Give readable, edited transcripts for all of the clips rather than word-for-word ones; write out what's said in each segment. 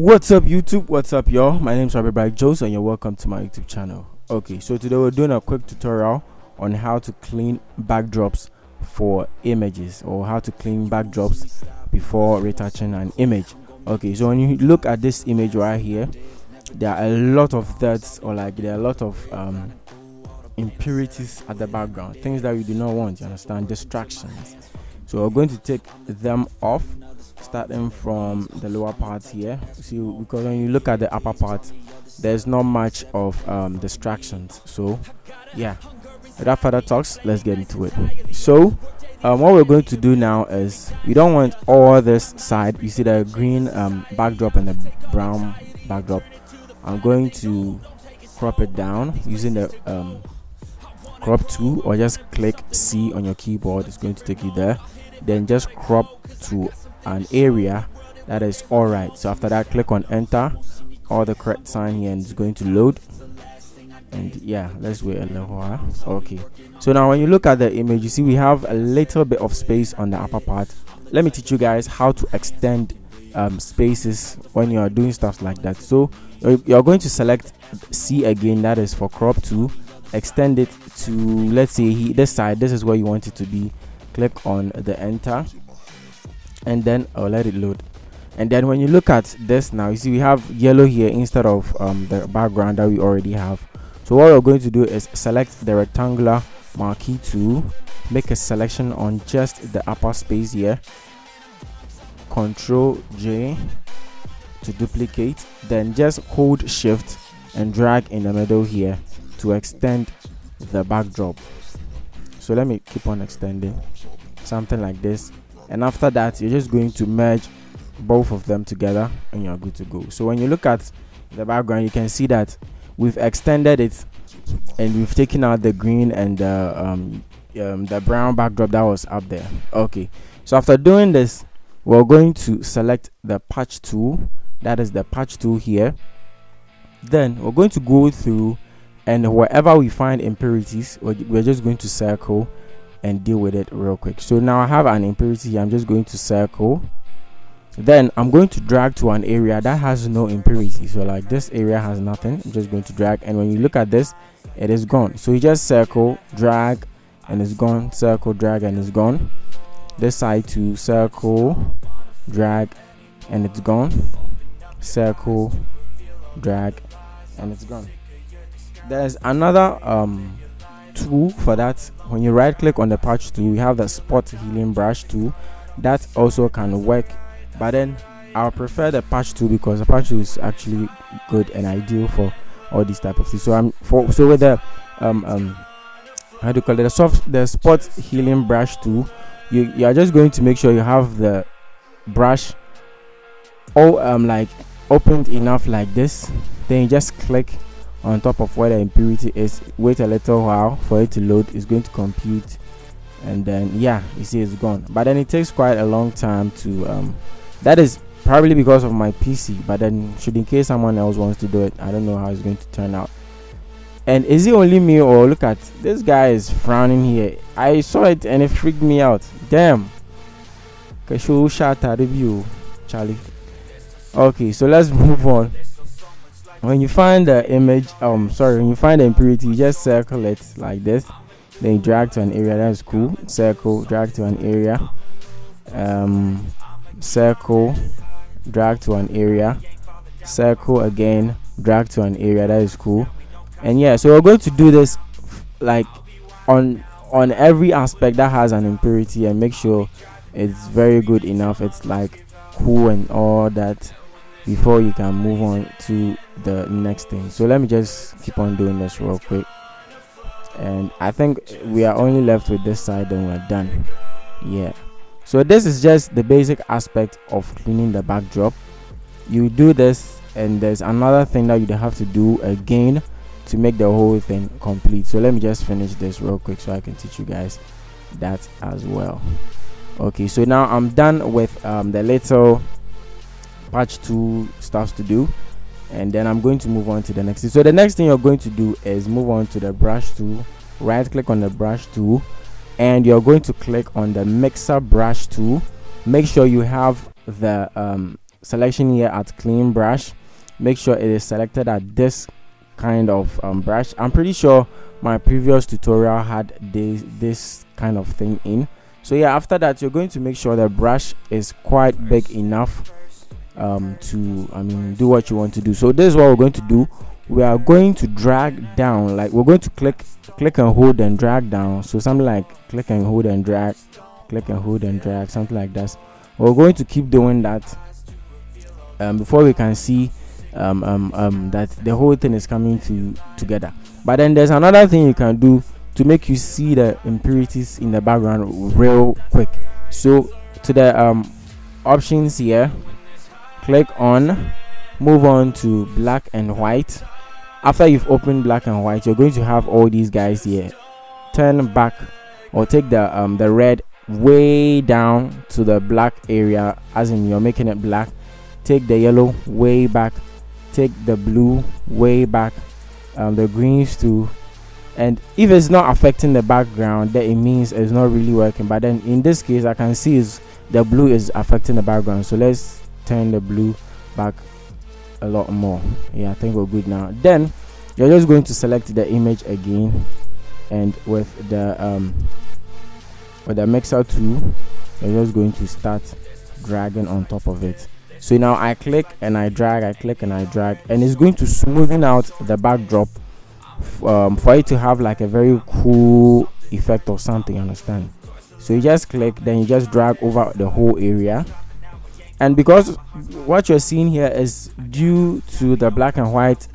What's up YouTube, what's up y'all? My name is Robert Black Jones and you're welcome to my YouTube channel. Okay, so today we're doing a quick tutorial on how to clean backdrops for images, or how to clean backdrops before retouching an image. Okay, so when you look at this image right here, there are a lot of dirt, or like there are a lot of impurities at the background, things that you do not want, you understand, distractions. So we're going to take them off, starting from the lower part here. See, because when you look at the upper part, there's not much of distractions. So yeah, without further talks, let's get into it. So what we're going to do now is, we don't want all this side. You see the green backdrop and the brown backdrop. I'm going to crop it down using the crop tool, or just click C on your keyboard. It's going to take you there. Then just crop to an area that is all right. So after that, click on enter or the correct sign here, and it's going to load. And yeah, let's wait a little while. Okay, so now when you look at the image, you see we have a little bit of space on the upper part. Let me teach you guys how to extend spaces when you are doing stuff like that. So you're going to select C again, that is for crop tool, extend it to, let's say this side, this is where you want it to be. Click on the enter, and then I'll let it load. And then when you look at this now, you see we have yellow here instead of the background that we already have. So what we're going to do is select the rectangular marquee tool, make a selection on just the upper space here, Ctrl J to duplicate, then just hold shift and drag in the middle here to extend the backdrop. So let me keep on extending, something like this. And after that, you're just going to merge both of them together and you're good to go. So when you look at the background, you can see that we've extended it and we've taken out the green and the brown backdrop that was up there. Okay, so after doing this, we're going to select the patch tool, that is the patch tool here. Then we're going to go through, and wherever we find impurities, we're just going to circle and deal with it real quick. So now I have an impurity here. I'm just going to circle, then I'm going to drag to an area that has no impurity. So like this area has nothing, I'm just going to drag, and when you look at this, it is gone. So you just circle, drag, and it's gone. Circle, drag, and it's gone. This side to circle, drag, and it's gone. Circle, drag, and it's gone. There's another tool for that. When you right click on the patch tool, we have the spot healing brush tool that also can work, but then I'll prefer the patch tool because the patch tool is actually good and ideal for all these type of things. So with the how do you call it, the spot healing brush tool, you are just going to make sure you have the brush all like opened enough like this. Then you just click on top of where the impurity is, wait a little while for it to load. It's going to compute, and then yeah, you see it's gone. But then it takes quite a long time to that is probably because of my PC, but then should in case someone else wants to do it, I don't know how it's going to turn out. And is it only me, or look at this guy is frowning here? I saw it and it freaked me out. Damn. Show shot at review, Charlie. Okay, so let's move on. When you find the image, when you find the impurity, you just circle it like this, then you drag to an area. That's cool. Circle, drag to an area, circle, drag to an area, circle again, drag to an area. That is cool. And yeah, so we're going to do this like on every aspect that has an impurity, and make sure it's very good enough, it's like cool and all that, before you can move on to the next thing. So let me just keep on doing this real quick, and I think we are only left with this side, then we're done. Yeah, so this is just the basic aspect of cleaning the backdrop. You do this, and there's another thing that you have to do again to make the whole thing complete. So let me just finish this real quick so I can teach you guys that as well. Okay, so now I'm done with the little patch tool stuff to do, and then I'm going to move on to the next thing. So the next thing you're going to do is move on to the brush tool, right click on the brush tool, and you're going to click on the mixer brush tool. Make sure you have the selection here at clean brush. Make sure it is selected at this kind of brush. I'm pretty sure my previous tutorial had this kind of thing in. So yeah, after that you're going to make sure the brush is quite big enough to do what you want to do. So this is what we're going to do. We are going to drag down, like we're going to click and hold and drag down. So something like click and hold and drag, click and hold and drag, something like that. We're going to keep doing that before we can see that the whole thing is coming together. But then there's another thing you can do to make you see the impurities in the background real quick. So to the options here, click on, move on to black and white. After you've opened black and white, you're going to have all these guys here. Turn back or take the red way down to the black area, as in you're making it black. Take the yellow way back, take the blue way back, the greens too. And if it's not affecting the background, then it means it's not really working. But then in this case, I can see is the blue is affecting the background. So let's turn the blue back a lot more. Yeah, I think we're good now. Then you're just going to select the image again, and with the mixer tool, you're just going to start dragging on top of it. So now I click and I drag, I click and I drag, and it's going to smoothen out the backdrop for it to have like a very cool effect or something, understand? So you just click, then you just drag over the whole area. And because what you're seeing here is due to the black and white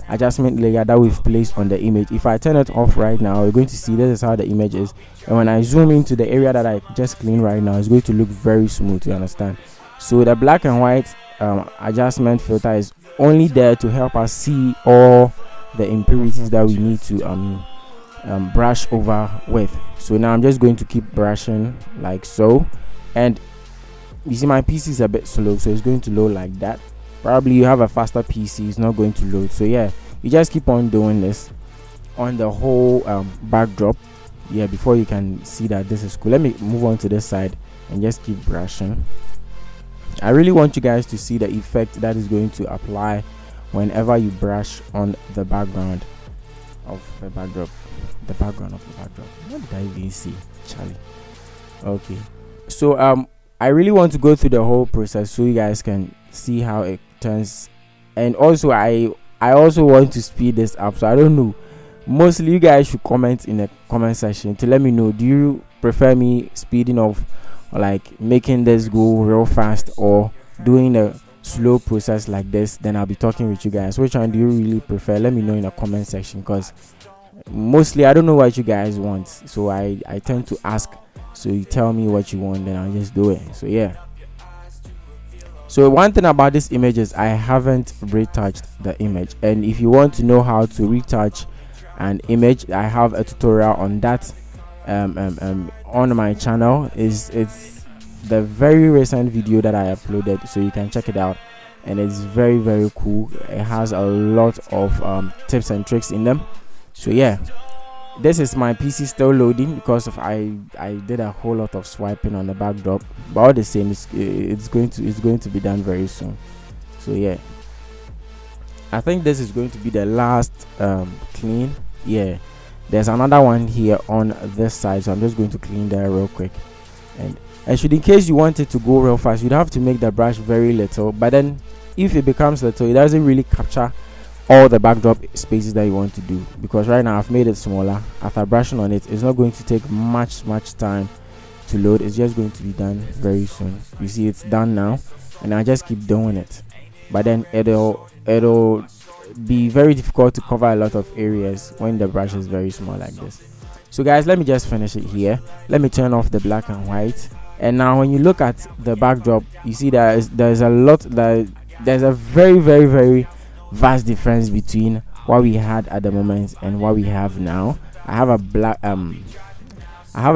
adjustment layer that we've placed on the image. If I turn it off right now, you're going to see this is how the image is, and when I zoom into the area that I just cleaned right now, it's going to look very smooth, you understand? So the black and white adjustment filter is only there to help us see all the impurities that we need to brush over with. So now I'm just going to keep brushing like so, and you see my PC is a bit slow, so it's going to load like that. Probably you have a faster PC, it's not going to load. So yeah, you just keep on doing this on the whole backdrop, yeah, before you can see that this is cool. Let me move on to this side and just keep brushing. I really want you guys to see the effect that is going to apply whenever you brush on the background of the backdrop. The background of the backdrop. What did I even see, Charlie? Okay, so I really want to go through the whole process so you guys can see how it turns. And also I also want to speed this up, so I don't know, mostly you guys should comment in the comment section to let me know, do you prefer me speeding up, or like making this go real fast, or doing a slow process like this? Then I'll be talking with you guys. Which one do you really prefer? Let me know in the comment section, because mostly I don't know what you guys want, so I tend to ask. So you tell me what you want, then I'll just do it. So yeah, so one thing about this image is I haven't retouched the image, and if you want to know how to retouch an image, I have a tutorial on that on my channel. It's the very recent video that I uploaded, so you can check it out, and it's very, very cool. It has a lot of tips and tricks in them. So yeah, this is my PC still loading because of I did a whole lot of swiping on the backdrop, but all the same, it's going to be done very soon. So yeah, I think this is going to be the last clean. Yeah, there's another one here on this side, so I'm just going to clean that real quick. And should, in case you want it to go real fast, you'd have to make the brush very little, but then if it becomes little, it doesn't really capture all the backdrop spaces that you want to do, because right now I've made it smaller. After brushing on it, it's not going to take much time to load. It's just going to be done very soon. You see it's done now, and I just keep doing it, but then it'll be very difficult to cover a lot of areas when the brush is very small like this. So guys, let me just finish it here. Let me turn off the black and white, and now when you look at the backdrop, you see there's a very vast difference between what we had at the moment and what we have now. I have a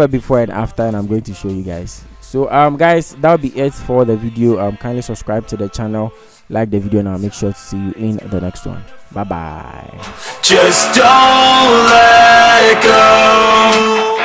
before and after, and I'm going to show you guys. So guys, that'll be it for the video. Kindly subscribe to the channel, like the video, and I'll make sure to see you in the next one. Bye bye. Just don't let go.